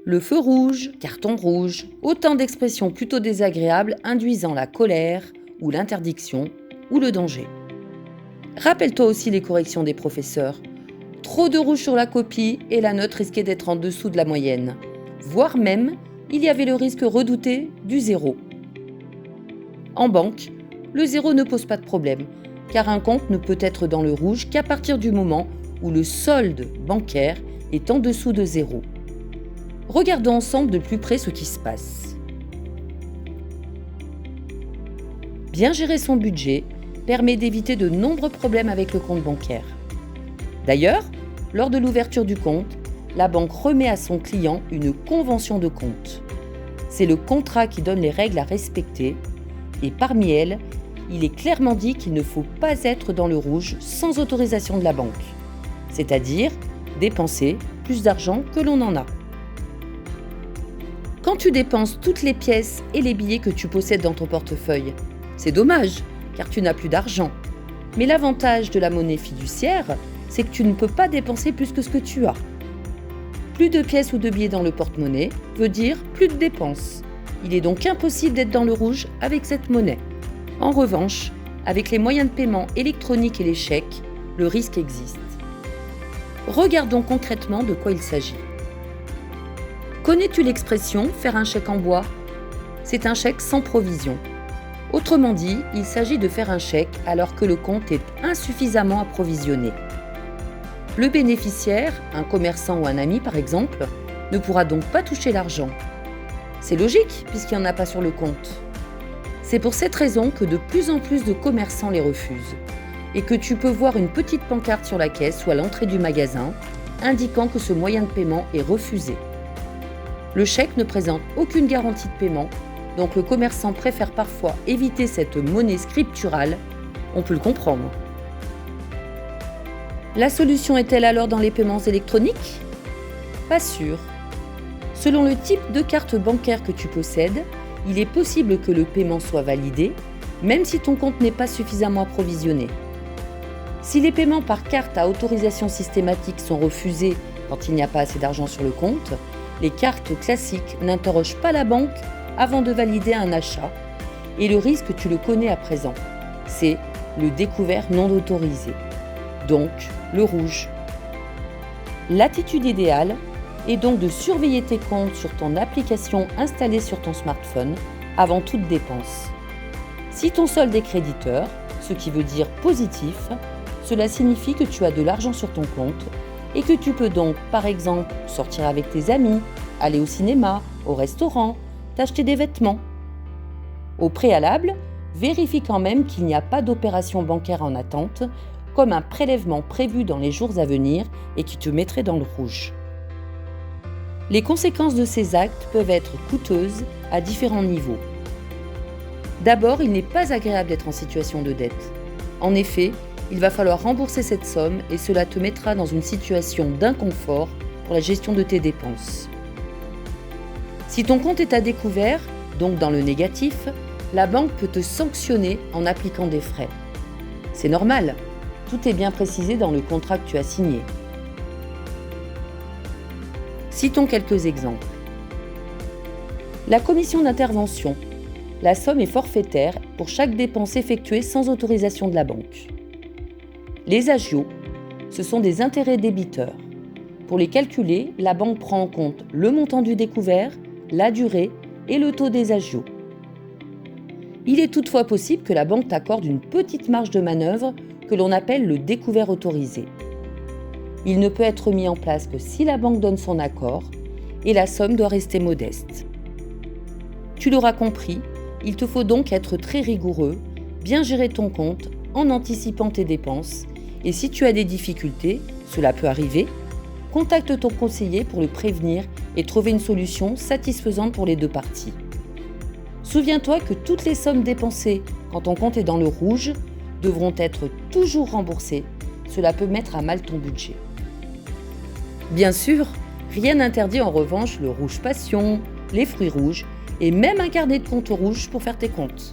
Le feu rouge, carton rouge, autant d'expressions plutôt désagréables induisant la colère ou l'interdiction ou le danger. Rappelle-toi aussi les corrections des professeurs. Trop de rouge sur la copie et la note risquait d'être en dessous de la moyenne. Voire même, il y avait le risque redouté du 0. En banque, le 0 ne pose pas de problème, car un compte ne peut être dans le rouge qu'à partir du moment où le solde bancaire est en dessous de 0. Regardons ensemble de plus près ce qui se passe. Bien gérer son budget permet d'éviter de nombreux problèmes avec le compte bancaire. D'ailleurs, lors de l'ouverture du compte, la banque remet à son client une convention de compte. C'est le contrat qui donne les règles à respecter et parmi elles, il est clairement dit qu'il ne faut pas être dans le rouge sans autorisation de la banque, c'est-à-dire dépenser plus d'argent que l'on en a. Quand tu dépenses toutes les pièces et les billets que tu possèdes dans ton portefeuille, c'est dommage car tu n'as plus d'argent. Mais l'avantage de la monnaie fiduciaire, c'est que tu ne peux pas dépenser plus que ce que tu as. Plus de pièces ou de billets dans le porte-monnaie veut dire plus de dépenses. Il est donc impossible d'être dans le rouge avec cette monnaie. En revanche, avec les moyens de paiement électroniques et les chèques, le risque existe. Regardons concrètement de quoi il s'agit. Connais-tu l'expression « faire un chèque en bois » ? C'est un chèque sans provision. Autrement dit, il s'agit de faire un chèque alors que le compte est insuffisamment approvisionné. Le bénéficiaire, un commerçant ou un ami par exemple, ne pourra donc pas toucher l'argent. C'est logique puisqu'il n'y en a pas sur le compte. C'est pour cette raison que de plus en plus de commerçants les refusent et que tu peux voir une petite pancarte sur la caisse ou à l'entrée du magasin indiquant que ce moyen de paiement est refusé. Le chèque ne présente aucune garantie de paiement, donc le commerçant préfère parfois éviter cette monnaie scripturale. On peut le comprendre. La solution est-elle alors dans les paiements électroniques ? Pas sûr. Selon le type de carte bancaire que tu possèdes, il est possible que le paiement soit validé, même si ton compte n'est pas suffisamment approvisionné. Si les paiements par carte à autorisation systématique sont refusés quand il n'y a pas assez d'argent sur le compte, les cartes classiques n'interrogent pas la banque avant de valider un achat et le risque, tu le connais à présent, c'est le découvert non autorisé, donc le rouge. L'attitude idéale est donc de surveiller tes comptes sur ton application installée sur ton smartphone avant toute dépense. Si ton solde est créditeur, ce qui veut dire positif, cela signifie que tu as de l'argent sur ton compte et que tu peux donc, par exemple, sortir avec tes amis, aller au cinéma, au restaurant, t'acheter des vêtements. Au préalable, vérifie quand même qu'il n'y a pas d'opération bancaire en attente, comme un prélèvement prévu dans les jours à venir et qui te mettrait dans le rouge. Les conséquences de ces actes peuvent être coûteuses à différents niveaux. D'abord, il n'est pas agréable d'être en situation de dette. En effet, il va falloir rembourser cette somme et cela te mettra dans une situation d'inconfort pour la gestion de tes dépenses. Si ton compte est à découvert, donc dans le négatif, la banque peut te sanctionner en appliquant des frais. C'est normal, tout est bien précisé dans le contrat que tu as signé. Citons quelques exemples. La commission d'intervention. La somme est forfaitaire pour chaque dépense effectuée sans autorisation de la banque. Les agios, ce sont des intérêts débiteurs. Pour les calculer, la banque prend en compte le montant du découvert, la durée et le taux des agios. Il est toutefois possible que la banque t'accorde une petite marge de manœuvre que l'on appelle le découvert autorisé. Il ne peut être mis en place que si la banque donne son accord et la somme doit rester modeste. Tu l'auras compris, il te faut donc être très rigoureux, bien gérer ton compte en anticipant tes dépenses et si tu as des difficultés, cela peut arriver, contacte ton conseiller pour le prévenir et trouver une solution satisfaisante pour les deux parties. Souviens-toi que toutes les sommes dépensées quand ton compte est dans le rouge devront être toujours remboursées. Cela peut mettre à mal ton budget. Bien sûr, rien n'interdit en revanche le rouge passion, les fruits rouges et même un carnet de compte rouge pour faire tes comptes.